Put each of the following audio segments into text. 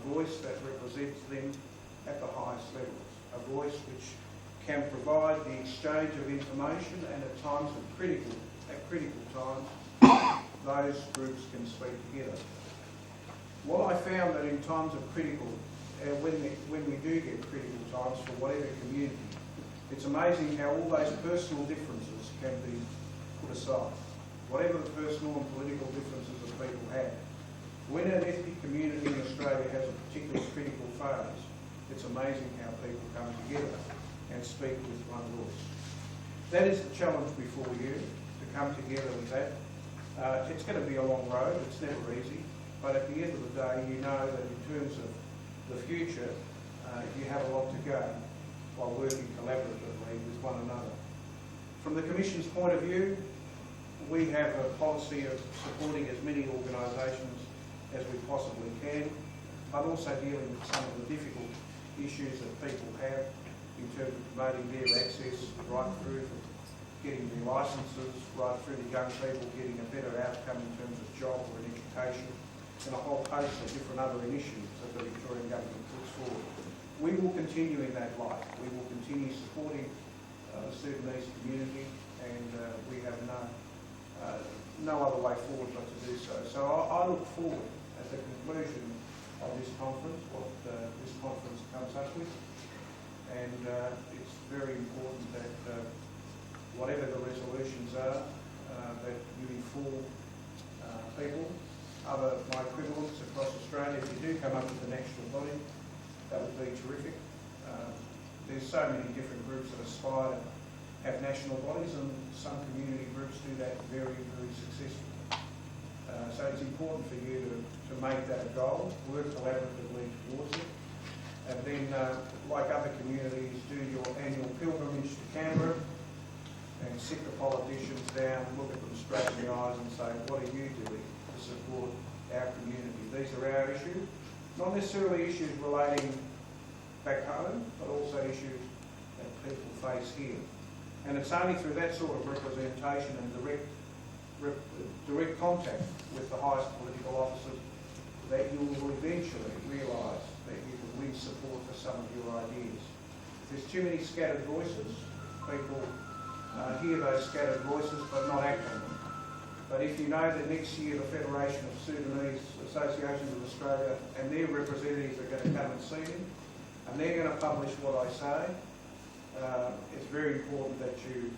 voice that represents them at the highest levels, a voice which can provide the exchange of information, and at times at critical times, those groups can speak together. What I found that in times of critical, when we do get critical times for whatever community, it's amazing how all those personal differences can be put aside. Whatever the personal and political differences that people have. When an ethnic community in Australia has a particular critical phase, it's amazing how people come together and speak with one voice. That is the challenge before you, to come together with that. It's going to be a long road, it's never easy, but at the end of the day you know that in terms of the future, you have a lot to gain while working collaboratively with one another. From the Commission's point of view, we have a policy of supporting as many organisations as we possibly can, but also dealing with some of the difficult issues that people have in terms of promoting their access right through from getting their licences, right through to young people getting a better outcome in terms of job or an education, and a whole host of different other initiatives that the Victorian Government puts forward. We will continue in that light. We will continue supporting the Sudanese community, and we have no other way forward but to do so. So I look forward at the conclusion of this conference, what this conference comes up with, and it's very important that whatever the resolutions are, that you inform people, my equivalents across Australia. If you do come up with a national body, that would be terrific. There's so many different groups that aspire to have national bodies, and some community groups do that very, very successfully. So it's important for you to make that a goal, work collaboratively towards it, and then, like other communities, do your annual pilgrimage to Canberra and sit the politicians down, look at them straight in the eyes and say, what are you doing to support our community? These are our issues, not necessarily issues relating back home, but also issues that people face here. And it's only through that sort of representation and direct contact with the highest political officers that you will eventually realise that you can win support for some of your ideas. If there's too many scattered voices, people hear those scattered voices but not act on them. But if you know that next year the Federation of Sudanese Associations of Australia and their representatives are going to come and see me, and they're going to publish what I say, it's very important that you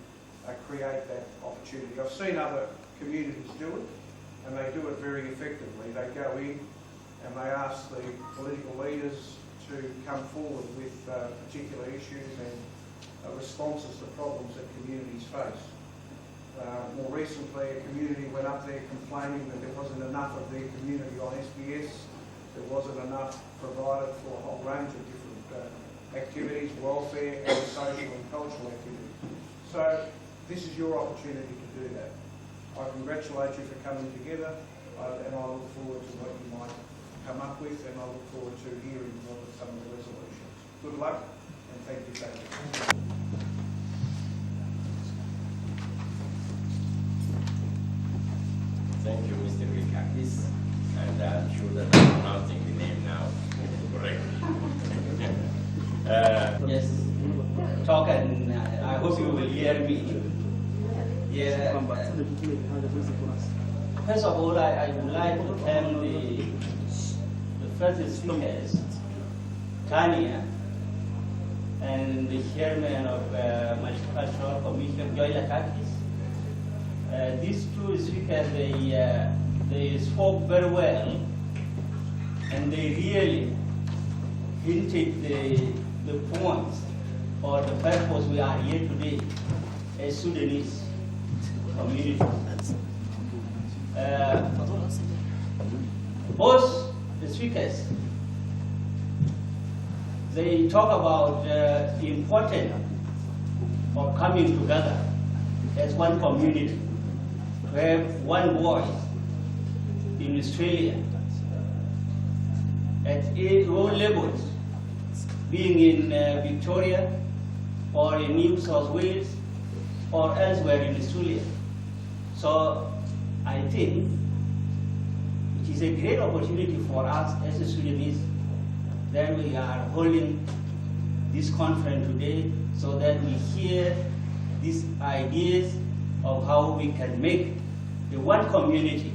create that opportunity. I've seen other communities do it, and they do it very effectively. They go in and they ask the political leaders to come forward with particular issues and responses to problems that communities face. More recently, a community went up there complaining that there wasn't enough of their community on SBS, there wasn't enough provided for a whole range of different activities, welfare and social and cultural activities. So this is your opportunity to do that. I congratulate you for coming together, and I look forward to what you might come up with, and I look forward to hearing what are some of the resolutions. Good luck, and thank you so much. Thank you, Mr. Rikakis, and I'm sure that I'm pronouncing the name now correctly. Yes, talk, and I hope you will hear me. Yeah. First of all, I would like to thank the first speakers, Tanya, and the chairman of Multicultural Commission, Joy Lakakis. These two speakers, they spoke very well, and they really hinted the points or the purpose we are here today as Sudanese community. Both the speakers, they talk about the importance of coming together as one community, to have one voice in Australia at all levels, being in Victoria or in New South Wales or elsewhere in Australia. So I think it is a great opportunity for us as a Sudanese that we are holding this conference today so that we hear these ideas of how we can make the one community.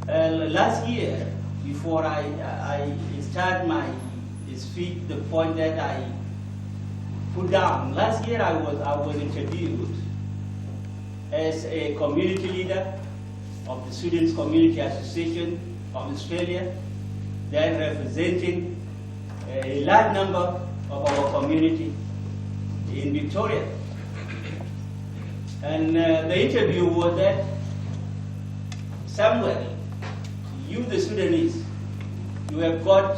Last year, before I start my speech, the point that I put down, last year I was interviewed as a community leader of the Students' Community Association of Australia, that representing a large number of our community in Victoria. And the interview was that somewhere, you the Sudanese, you have got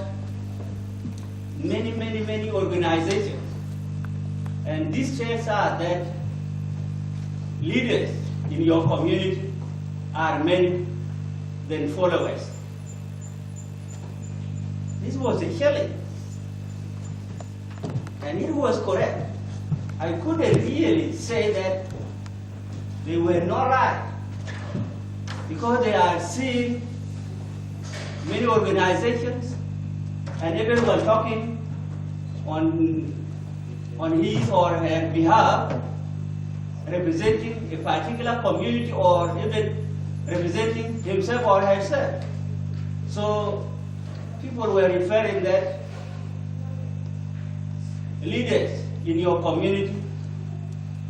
many organizations. And this tells us that leaders in your community are many than followers. This was a challenge. And it was correct. I couldn't really say that they were not right, because they are seeing many organizations and everyone talking on his or her behalf, representing a particular community or even representing himself or herself. So people were referring that leaders in your community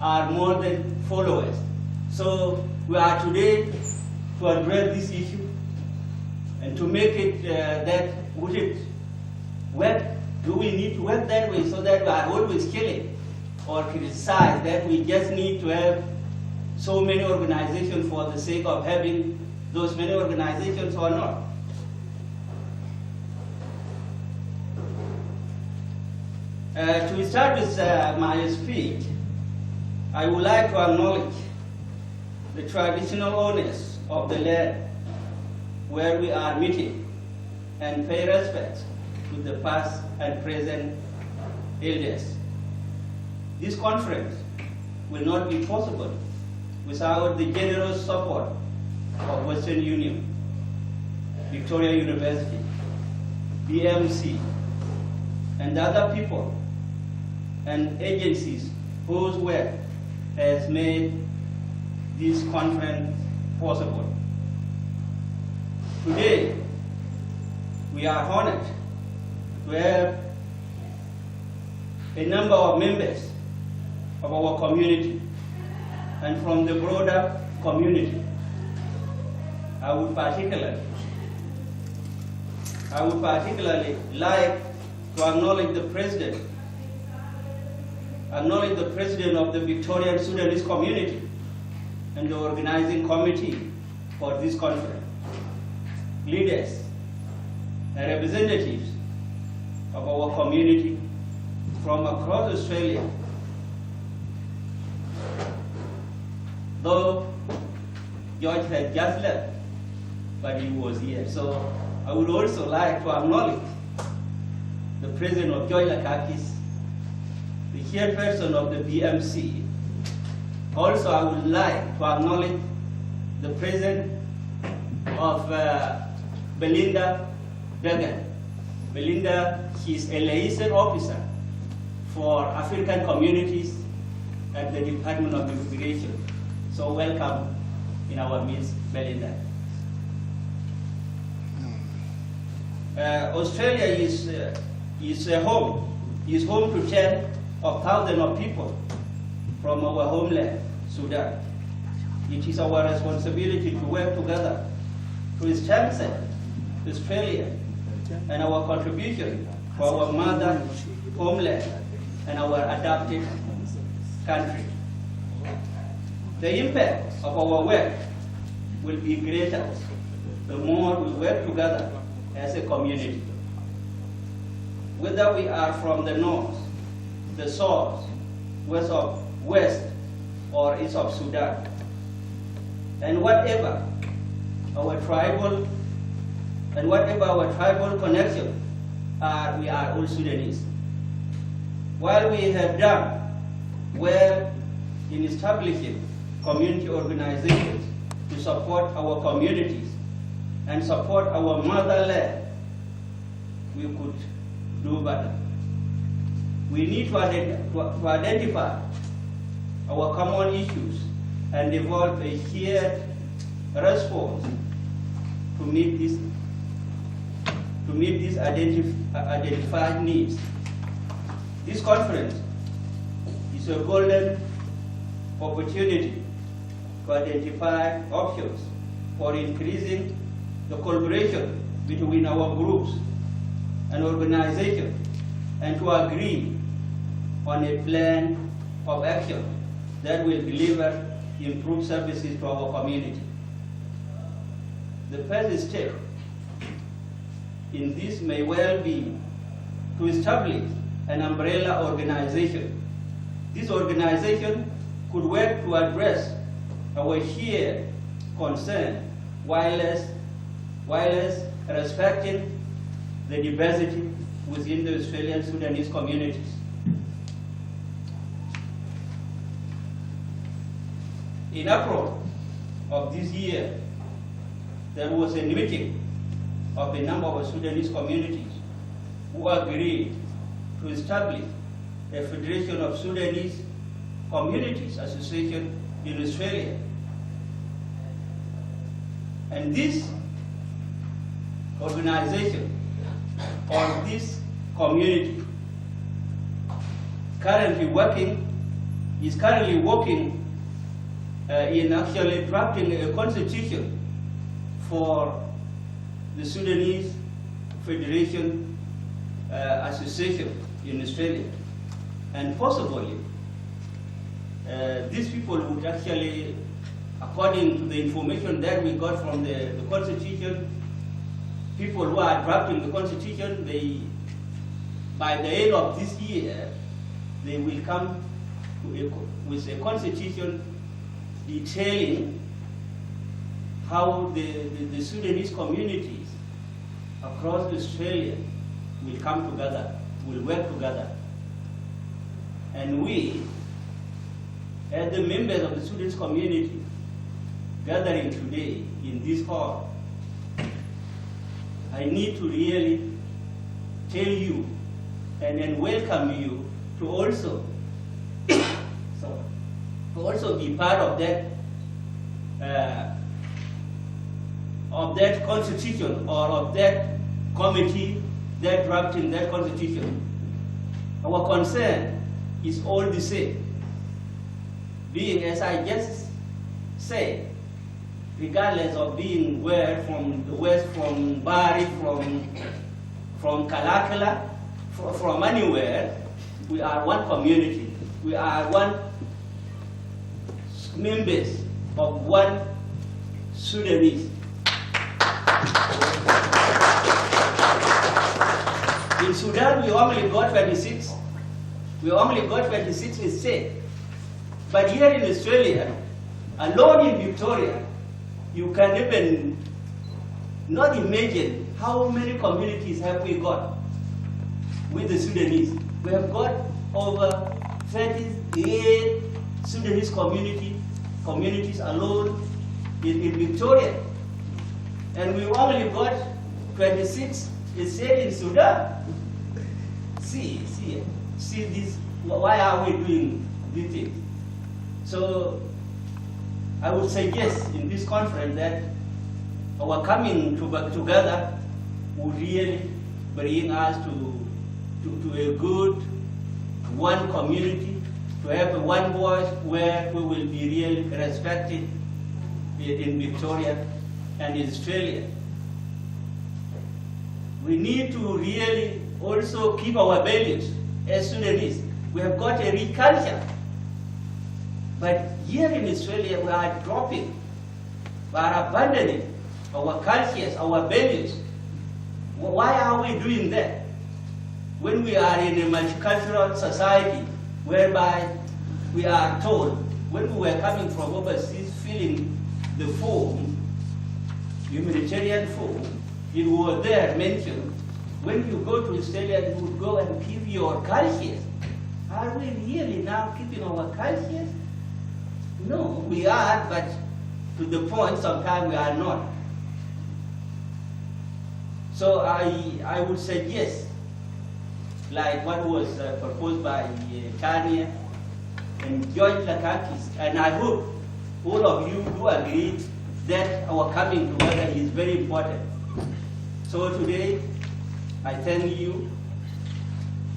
are more than followers. So we are today to address this issue and to make it that would it work? Do we need to work that way so that we are always killing or criticize that we just need to have so many organizations for the sake of having those many organizations or not? To start with my speech, I would like to acknowledge the traditional owners of the land where we are meeting and pay respect to the past and present elders. This conference will not be possible without the generous support of Western Union, Victoria University, BMC, and other people and agencies whose work has made this conference possible. Today, we are honored to have a number of members of our community and from the broader community. I would particularly like to acknowledge the president of the Victorian Sudanese community and the organizing committee for this conference, leaders and representatives of our community from across Australia. Though George had just left, but he was here. So I would also like to acknowledge the president of George Lakakis, the chairperson of the BMC. Also, I would like to acknowledge the president of Belinda Dagan. Belinda, she is a liaison officer for African communities at the Department of Immigration. So welcome in our midst, Belinda. Australia is home to tens of thousands of people from our homeland, Sudan. It is our responsibility to work together to strengthen Australia and our contribution to our mother homeland and our adopted country. The impact of our work will be greater the more we work together as a community. Whether we are from the north, the south, west or east of Sudan, and whatever our tribal connection are, we are all Sudanese. While we have done well in establishing community organizations to support our communities and support our motherland, we could do better. We need to identify our common issues and develop a shared response to meet these identified needs. This conference is a golden opportunity to identify options for increasing the collaboration between our groups and organizations and to agree on a plan of action that will deliver improved services to our community. The first step in this may well be to establish an umbrella organization. This organization could work to address our shared concern while respecting the diversity within the Australian Sudanese communities. In April of this year, there was a meeting of a number of Sudanese communities who agreed to establish a Federation of Sudanese Communities Association in Australia. And this organization or this community is currently working in actually drafting a constitution for the Sudanese Federation Association in Australia. And possibly, these people would actually, according to the information that we got from the constitution, people who are drafting the constitution, by the end of this year, they will come with a constitution detailing how the Sudanese communities across Australia will come together, will work together. And we, as the members of the Sudanese community gathering today in this hall, I need to really tell you and then welcome you to also be part of that constitution or of that committee that drafting that constitution. Our concern is all the same, being, as I just said, regardless of being where, from the west, from Bari, from Kalakala, from anywhere, we are one community. We are one members of one Sudanese. In Sudan, we only got 26. We only got 26 states. But here in Australia, alone in Victoria, you can even not imagine how many communities have we got with the Sudanese. We have got over 38 Sudanese communities alone in Victoria. And we only got 26 states in Sudan. See this, why are we doing these things? So I would suggest in this conference that our coming together will really bring us to a good one community, to have one voice where we will be really respected in Victoria and in Australia. We need to really also keep our values as Sudanese. We have got a rich culture. But here in Australia, we are dropping, we are abandoning our cultures, our values. Why are we doing that? When we are in a multicultural society, whereby we are told, when we were coming from overseas, filling the form, humanitarian form, it was there mentioned, when you go to Australia, you would go and keep your cultures. Are we really now keeping our cultures? No, we are, but to the point sometimes we are not. So I would say yes, like what was proposed by Tanya and George Lakakis, and I hope all of you do agree that our coming together is very important. So today, I thank you,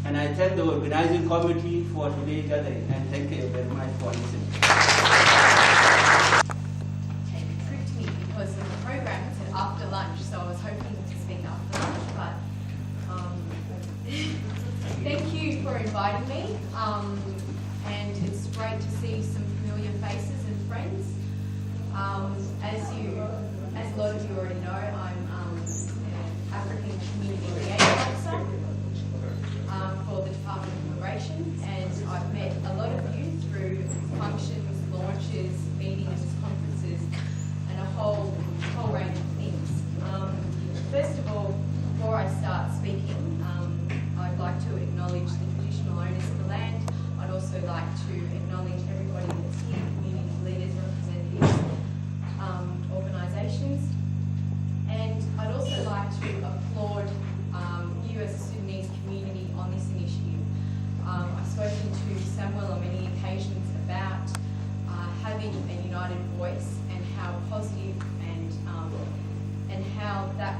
and I thank the organizing committee for today's gathering, and thank you very much for listening. It tricked me because in the program it said after lunch, so I was hoping to speak after lunch, but thank you for inviting me, and it's great to see some familiar faces and friends. As a lot of you already know, I'm an African Community Liaison Officer for the Department of Immigration, and I've met a lot of you through functions, launches, meetings, conferences, and a whole range of things. First of all, before I start speaking, I'd like to acknowledge the traditional owners of the land. I'd also like to acknowledge everybody that's here, community leaders, representatives, organisations, and I'd also like to applaud you as a Sudanese community on this initiative. I've spoken to Samuel on many occasions about having a united voice and how positive and how that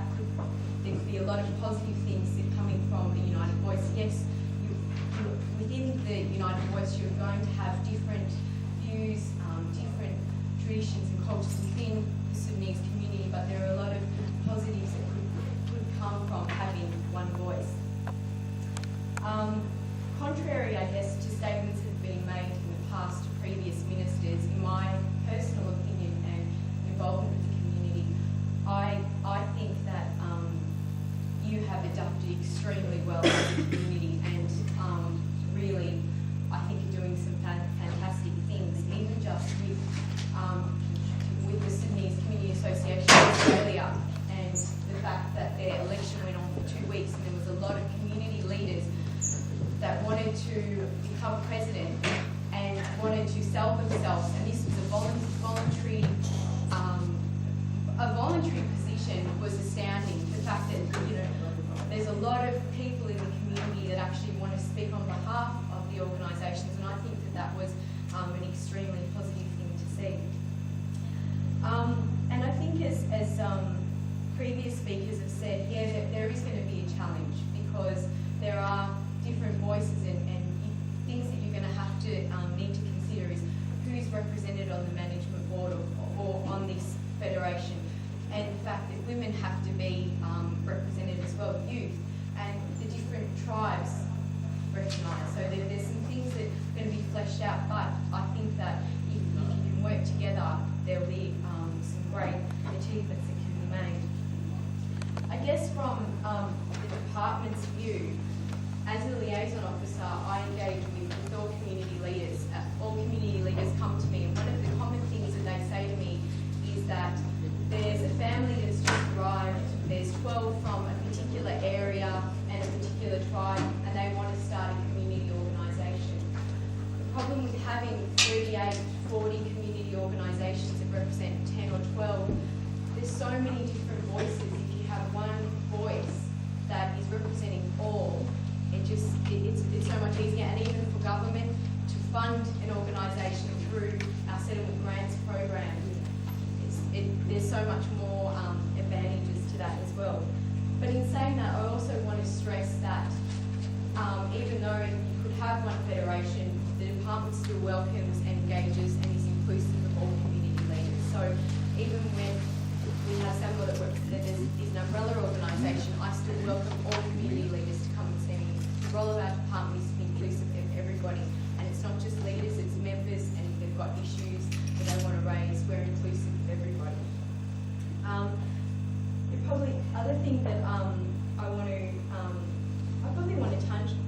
there could be a lot of positive things that coming from a united voice. Yes, within the united voice you're going to have different views, different traditions and cultures within the Sudanese community, but there are a lot of positives that could come from having one voice. Contrary, I guess, to statements that have been made in the past to previous ministers, in my personal opinion and involvement with the community, I think that you have adapted extremely well as a community, and really, I think you're doing some fantastic things, even just with the Sudanese Community Association of Australia, and the fact that their election went on for 2 weeks, and there was a lot of community leaders that wanted to become president and wanted to sell themselves, and this was a voluntary position was astounding. The fact that, there's a lot of people in the community that actually want to speak on behalf of the organisations, and I think that was an extremely positive thing to see. And I think as previous speakers have said, yeah, there is going to be a challenge because there are different voices and things that you're going to have to need to consider is who's represented on the management board or on this federation, and the fact that women have to be represented as well, youth, and the different tribes recognised. So there's some things that are going to be fleshed out, but I think that if you can work together, there'll be some great achievements that can be made. I guess from the department's view, as a liaison officer, I engage with all community leaders. All community leaders come to me, and one of the common things that they say to me is that there's a family that's just arrived, there's 12 from a particular area and a particular tribe, and they want to start a community organisation. The problem with having 38, 40 community organisations that represent 10 or 12, there's so many different voices. If you have one voice that is representing all, it's so much easier, and even for government to fund an organisation through our settlement grants program, there's so much more advantages to that as well. But in saying that, I also want to stress that even though you could have one federation, the department still welcomes and engages and is inclusive of all community leaders. So even when we have Samuel that works that is an umbrella organisation, I still welcome all community leaders to come and see me. The role of our department is to be inclusive of everybody, and it's not just leaders, it's members, and if they've got issues that they want to raise, we're inclusive of everybody. The probably other thing that I probably want to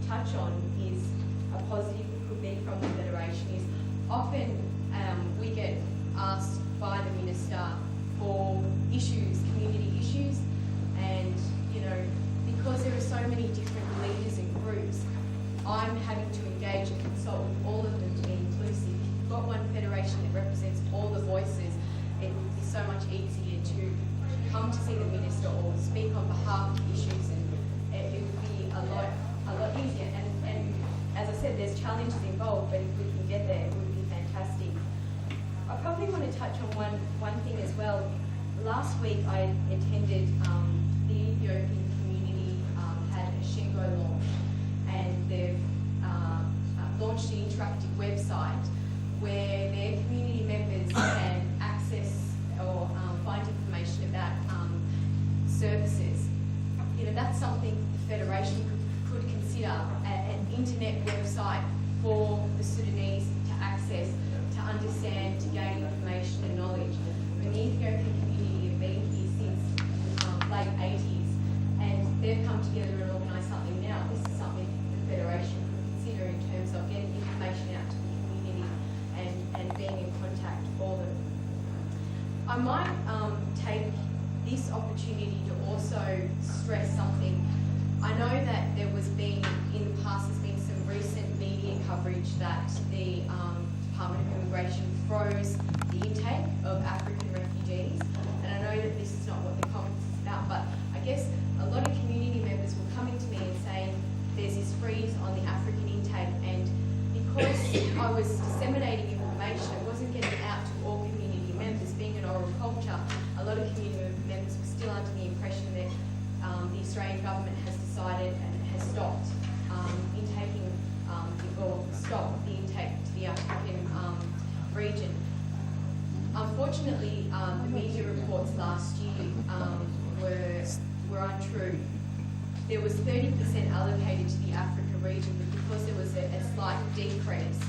touch on is a positive that could be from the federation is often we get asked by the minister for issues, community issues, and because there are so many different leaders and groups, I'm having to engage and consult with all of them to be inclusive. If you've got one federation that represents all the voices, it would be so much easier to come to see the minister or speak on behalf of the issues, and it would be a lot easier. And as I said, there's challenges involved, but if we can get there, it would be fantastic. I probably want to touch on one thing as well. Last week I attended the Ethiopian community had a Shingo launch, and they've launched an interactive website where their community members can access or find information about services. You know, that's something the Federation could consider, an internet website for the Sudanese to access, to understand, to gain information and knowledge. I mean, the Ethiopian community have been here since late 80s, and they've come together and organised something now. This is something the Federation could consider in terms of getting information out to the community and being in contact for them. I might take this opportunity to also stress something. I know that in the past there's been some recent media coverage that the Department of Immigration froze the intake of African refugees, and I know that this is not what the conference is about, but I guess a lot of community members were coming to me and saying there's this freeze on the African intake, and because I was disseminating information, it wasn't getting out to all community members. Being an oral culture, a lot of community members were still under the impression that the Australian government has decided and has stopped intaking or stopped the intake to the African region. Unfortunately, the media reports last year were untrue. There was 30% allocated to the Africa region, but because there was a slight decrease,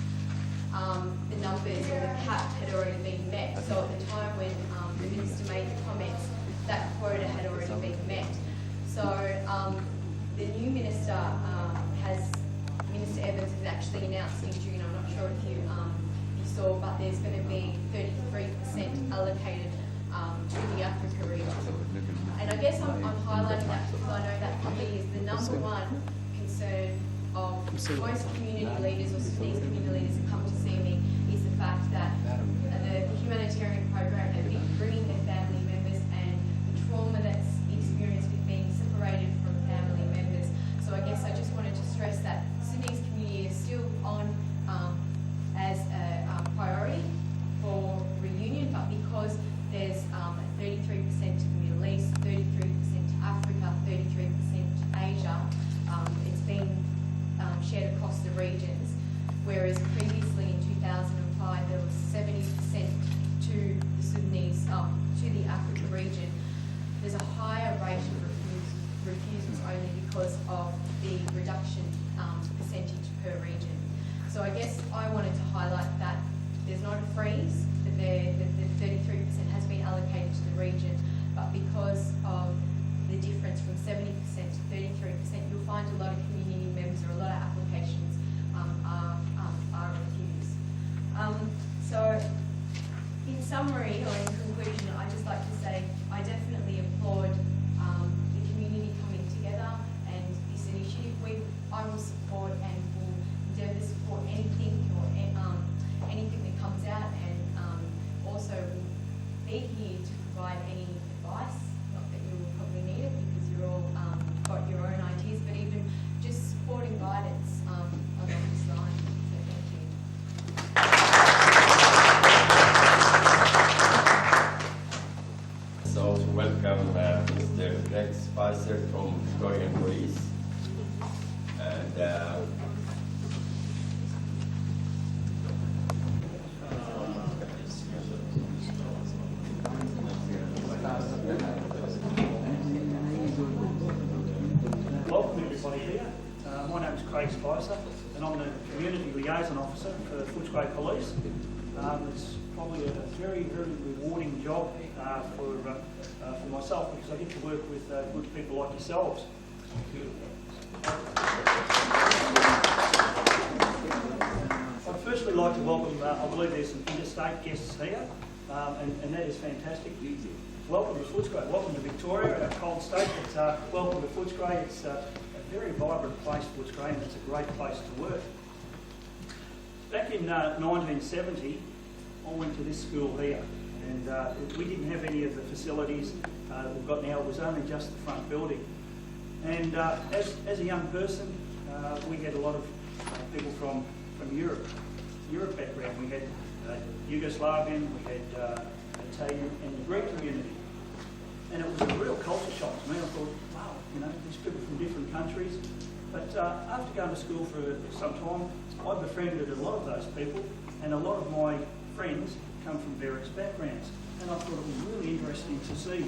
the numbers or the cap had already been met. So at the time when the minister made the comments, that quota had already been met. So the new minister Minister Evans has actually announced in June, I'm not sure if you saw, but there's going to be 33% allocated to the Africa region. And I guess I'm highlighting that because I know that for me is the number one concern of most community leaders or Sudanese community leaders that come to see me is the fact that the humanitarian program have been bringing their family members and the trauma that's experienced with being separated from family members. So I guess I just wanted to stress that Sudanese community is still on as a priority for reunion, but because there's 33% to the Middle East, 33% to Africa, 33% to Asia, it's been shared across the regions, whereas previously in 2005 there was 70% to the Sudanese, to the Africa region. There's a higher rate of refusals only because of the reduction percentage per region. So I guess I wanted to highlight that there's not a freeze, that the 33% has been allocated to the region, but because of the difference from 70% to 33%, you'll find a lot of community members or a lot of applications are refused. So in summary or in conclusion, I'd just like to say I definitely applaud the community coming together and this initiative. I will support and will endeavour to support anything or anything that comes out, and also will be here to provide any advice. Not that you will probably need it because you're all got your own ideas, but even just support and guidance along this line. So thank you. So to welcome Mr. Greg Spicer from Victorian Police, and welcome everybody here. My name is Craig Spicer, and I'm the Community Liaison Officer for Footscray Police. It's probably a very, very rewarding job for myself because I get to work with good people like yourselves. I'd firstly like to welcome, I believe there's some interstate guests here, and that is fantastic. Welcome to Footscray, welcome to Victoria, our cold state, but welcome to Footscray. It's a very vibrant place, Footscray, and it's a great place to work. Back in 1970, I went to this school here, and we didn't have any of the facilities that we've got now was only just the front building. And as a young person, we had a lot of people from Europe background. We had Yugoslavian, we had Italian, and the Greek community. And it was a real culture shock to me. I thought, wow, you know, these people from different countries. But after going to school for some time, I befriended a lot of those people, and a lot of my friends come from various backgrounds. And I thought it was really interesting to see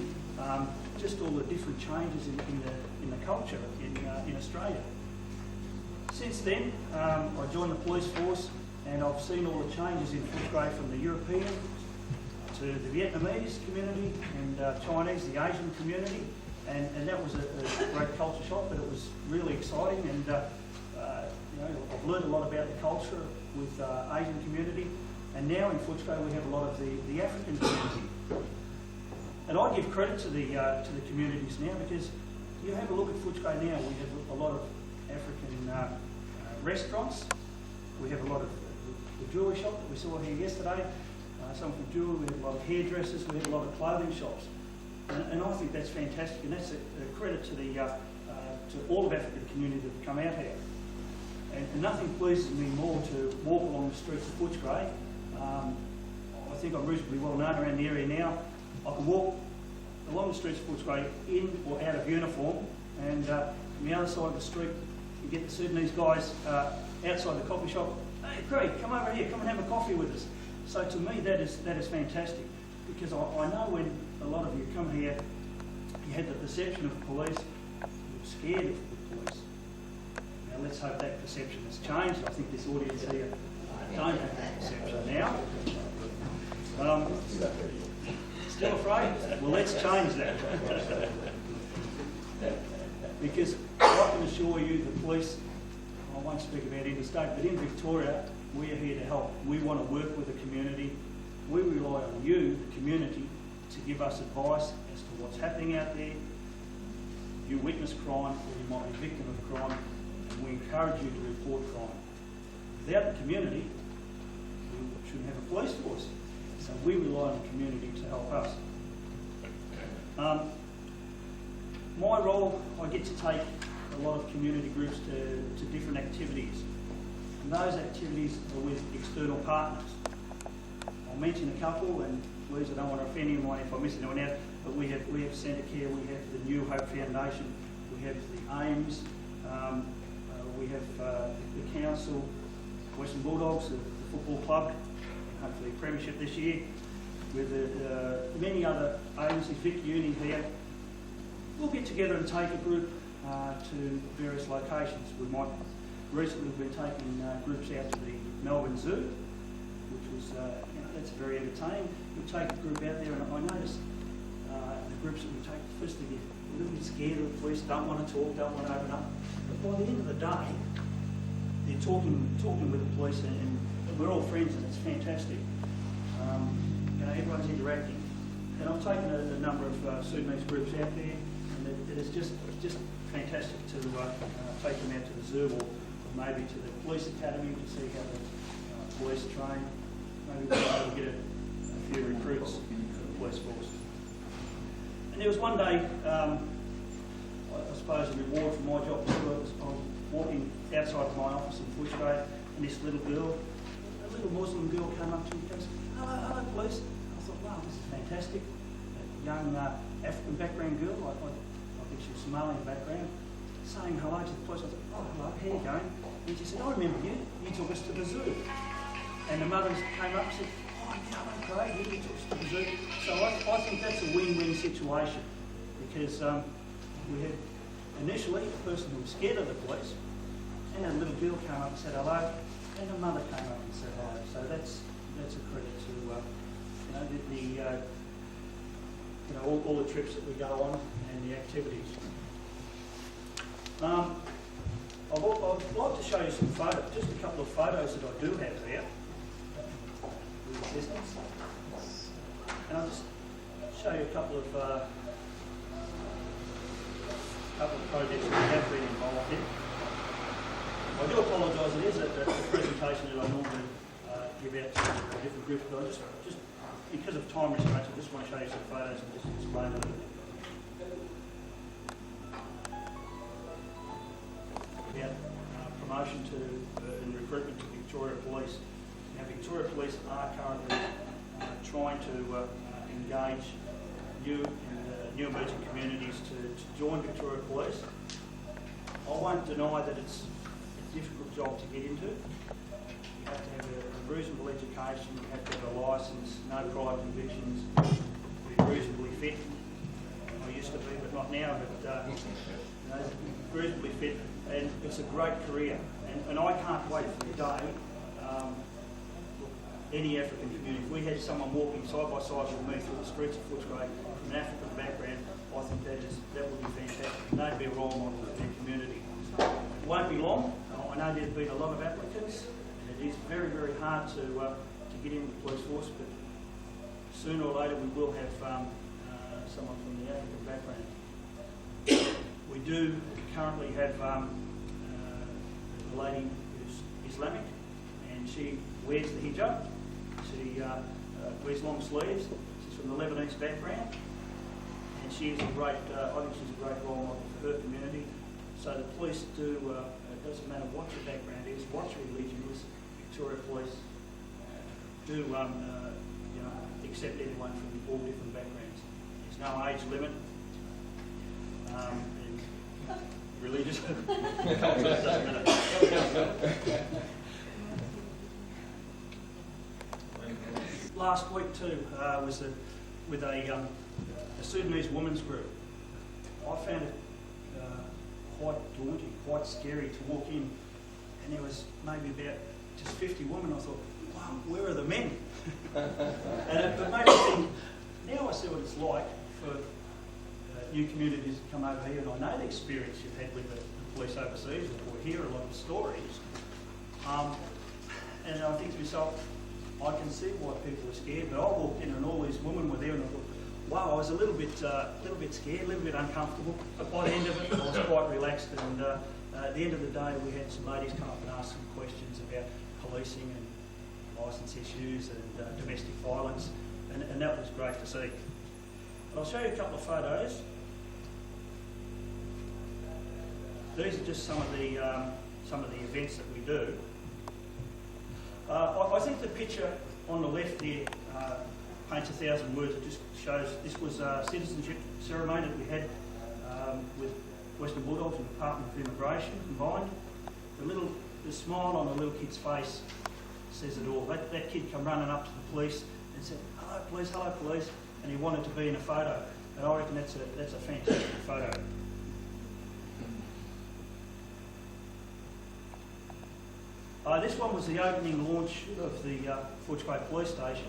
just all the different changes in the culture in Australia. Since then, I joined the police force, and I've seen all the changes in Footscray from the European to the Vietnamese community and Chinese, the Asian community, and that was a great culture shock, but it was really exciting, and you know, I've learned a lot about the culture with Asian community, and now in Footscray we have a lot of the African community. And I give credit to the communities now, because you have a look at Footscray now, we have a lot of African restaurants, we have a lot of the jewellery shop that we saw here yesterday, some from jewellery, we have a lot of hairdressers, we have a lot of clothing shops. And I think that's fantastic, and that's a credit to to all of African community that have come out here. And nothing pleases me more to walk along the streets of Footscray. I think I'm reasonably well known around the area now. I can walk along the streets of Footscray in or out of uniform, and from the other side of the street you get the Sudanese guys outside the coffee shop. Hey Craig, come over here, come and have a coffee with us. So to me that is fantastic, because I know when a lot of you come here, you had the perception of the police, you were scared of the police. Now let's hope that perception has changed. I think this audience here don't have that perception now. Still afraid? Well, let's change that. Because I can assure you the police, I won't speak about interstate, but in Victoria, we are here to help. We want to work with the community. We rely on you, the community, to give us advice as to what's happening out there. You witness crime, or you might be a victim of crime, and we encourage you to report crime. Without the community, we shouldn't have a police force. So we rely on the community to help us. My role, I get to take a lot of community groups to different activities. And those activities are with external partners. I'll mention a couple, and please, I don't want to offend anyone if I miss anyone out, but we have Centacare, we have the New Hope Foundation, we have the AIMS, we have the Council, Western Bulldogs, the football club, hopefully a premiership this year, with many other agencies, Vic Uni here. We'll get together and take a group to various locations. Recently we've been taking groups out to the Melbourne Zoo, which was, that's very entertaining. We'll take a group out there, and I noticed the groups that we take, first they get a little bit scared of the police, don't want to talk, don't want to open up. But by the end of the day, they're talking with the police, and we're all friends, and it's fantastic. Everyone's interacting. And I've taken a number of Sudanese groups out there, and it's just fantastic to take them out to the zoo, or maybe to the police academy to see how the police train. Maybe we'll be able to get a few recruits for the police force. And there was one day, I suppose a reward for my job as well, I was walking outside of my office in Footscray, and this little girl, a little Muslim girl, came up to me and goes, hello police. I thought, wow, this is fantastic. A young African background girl, I think she was Somalian background, saying hello to the police. I thought, oh, hello, how are you going? And she said, I remember you took us to the zoo. And the mothers came up and said, oh, yeah, okay, you took us to the zoo. So I think that's a win-win situation, because we had initially a person who was scared of the police, and a little girl came up and said hello, and a mother came up and said hello. So that's a credit to all the trips that we go on and the activities. I'd like to show you some photos, just a couple of photos that I do have here. And I'll just show you a couple of projects that we have been involved in. I do apologise, it is a presentation that I normally give out to different groups, but I just because of time restraints, I just want to show you some photos and just explain a little bit. to engage new emerging communities to join Victoria Police. I won't deny that it's a difficult job to get into. You have to have a reasonable education, you have to have a licence, no prior convictions, be reasonably fit. I used to be, but not now, but reasonably fit, and it's a great career. And I can't wait for the day any African community, if we had someone walking side by side with me through the streets of Footscray from an African background, I think that would be fantastic. And they'd be a role model for their community. It won't be long. I know there's been a lot of applicants, and it is very, very hard to get into the police force, but sooner or later we will have someone from the African background. We do currently have a lady who's Islamic, and she wears the hijab. She wears long sleeves. She's from the Lebanese background, and she is a great, I think she's a great role model for her community. So the police do, it doesn't matter what your background is, what your religion is, Victoria Police do accept anyone from all different backgrounds. There's no age limit. And religious. Doesn't matter. Last week too was with a Sudanese women's group. I found it quite daunting, quite scary to walk in, and there was maybe about just 50 women. I thought, wow, where are the men? And it made me think, now I see what it's like for new communities to come over here, and I know the experience you've had with the police overseas, or hear a lot of stories. And I think to myself, I can see why people are scared, but I walked in and all these women were there, and I thought, wow, I was a little bit scared, a little bit uncomfortable. But by the end of it, I was quite relaxed, and at the end of the day, we had some ladies come up and ask some questions about policing and licence issues and domestic violence, and that was great to see. But I'll show you a couple of photos. These are just some of the events that we do. I think the picture on the left there paints 1,000 words. It just shows this was a citizenship ceremony that we had with Western Bulldogs and the Department of Immigration combined. The smile on the little kid's face says it all. That kid come running up to the police and said, hello police, and he wanted to be in a photo. And I reckon that's a fantastic photo. This one was the opening launch of the Footscray Police Station,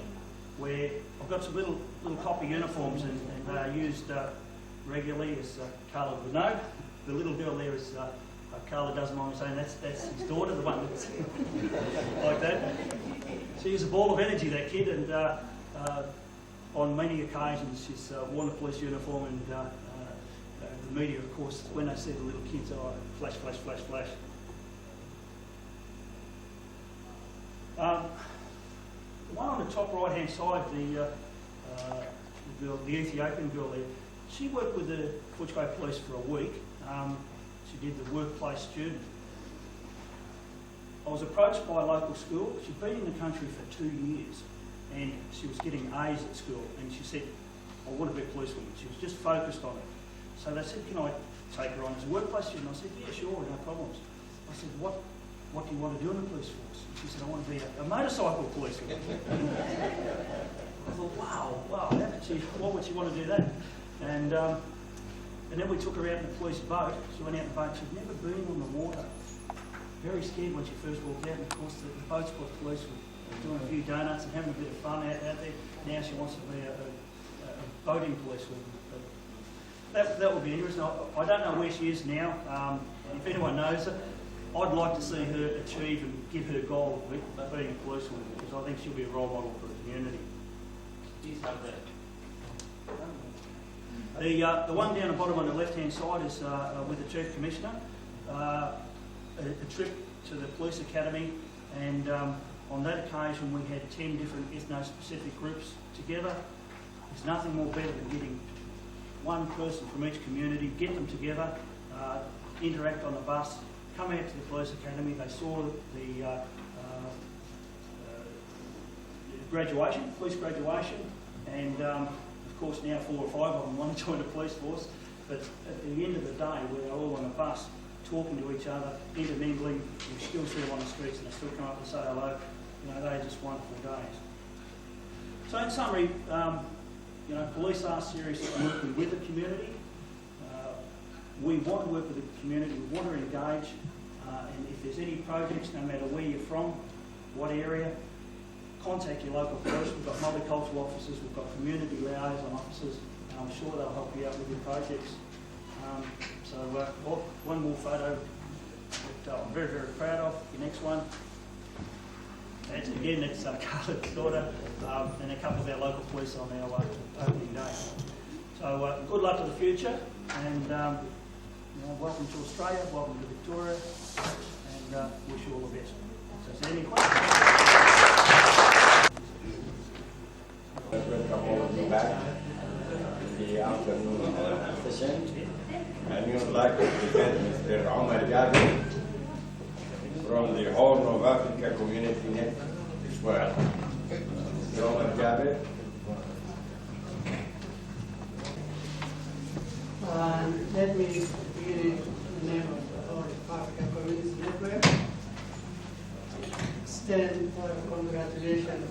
where I've got some little copper uniforms and they are used regularly, as Carla would know. The little girl there is, Carla doesn't mind me saying, that's his daughter, the one that's like that. She is a ball of energy, that kid, and on many occasions she's worn a police uniform, and the media, of course, when they see the little kids, flash, flash, flash, flash. The one on the top right-hand side, the Ethiopian girl there, she worked with the Footscray Police for a week. She did the workplace student. I was approached by a local school. She'd been in the country for 2 years, and she was getting A's at school, and she said, I want to be a policewoman. She was just focused on it. So they said, can I take her on as a workplace student? I said, yeah, sure, no problems. I said, what do you want to do in the police force? She said, I want to be a motorcycle policeman. I thought, wow, why would she want to do that? And then we took her out in the police boat. She went out in the boat. She'd never been on the water. Very scared when she first walked out. And of course, the boat's got police were doing a few donuts and having a bit of fun out there. Now she wants to be a boating policewoman. That would be interesting. I don't know where she is now. If anyone knows her, I'd like to see her achieve and get her goal of being a policewoman, because I think she'll be a role model for the community. The one down the bottom on the left-hand side is with the Chief Commissioner. A trip to the police academy, and on that occasion we had 10 different ethno-specific groups together. There's nothing more better than getting one person from each community, get them together, interact on the bus, come out to the police academy. They saw the graduation, police graduation, And of course now 4 or 5 of them want to join the police force, but at the end of the day, where they're all on a bus, talking to each other, intermingling, we still see them on the streets and they still come up and say hello. You know, they're just wonderful days. So in summary, you know, police are serious at working with the community. We want to work with the community, we want to engage, and if there's any projects, no matter where you're from, what area, contact your local police. We've got multicultural officers, we've got community liaison officers, and I'm sure they'll help you out with your projects. One more photo that I'm very, very proud of. The next one. It's Carla's daughter and a couple of our local police on our opening day. So good luck to the future, and you know, welcome to Australia, welcome to Victoria, and wish you all the best. So is there any questions? Welcome all of you back in the afternoon session. And we would like to present Mr. Omar Jabir from the Horn of Africa Community Network as well. Mr. Omar Jabir. Let me begin in the name of the Horn of Africa Community Network. Extend congratulations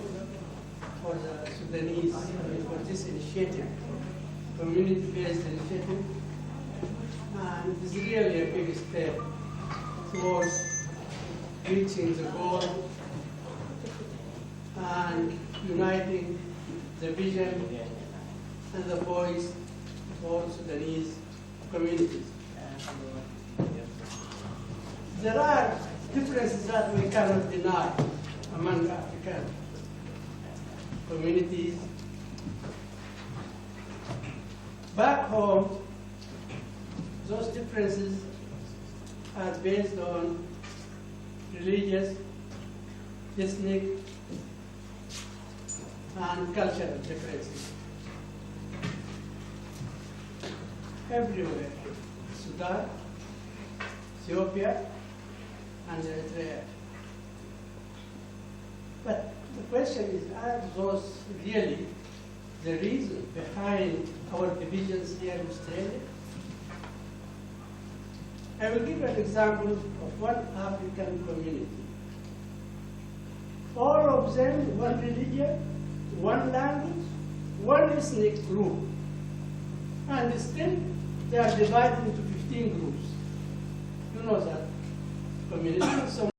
for the Sudanese for this initiative, community-based initiative. And it is really a big step towards reaching the goal and uniting the vision and the voice of all Sudanese communities. There are differences that we cannot deny among African communities. Back home, those differences are based on religious, ethnic, and cultural differences. Everywhere, Sudan, Ethiopia, and Eritrea. But the question is, are those really the reason behind our divisions here in Australia? I will give an example of one African community. All of them, one religion, one language, one ethnic group. And still, they are divided into 15 groups. You know that community. So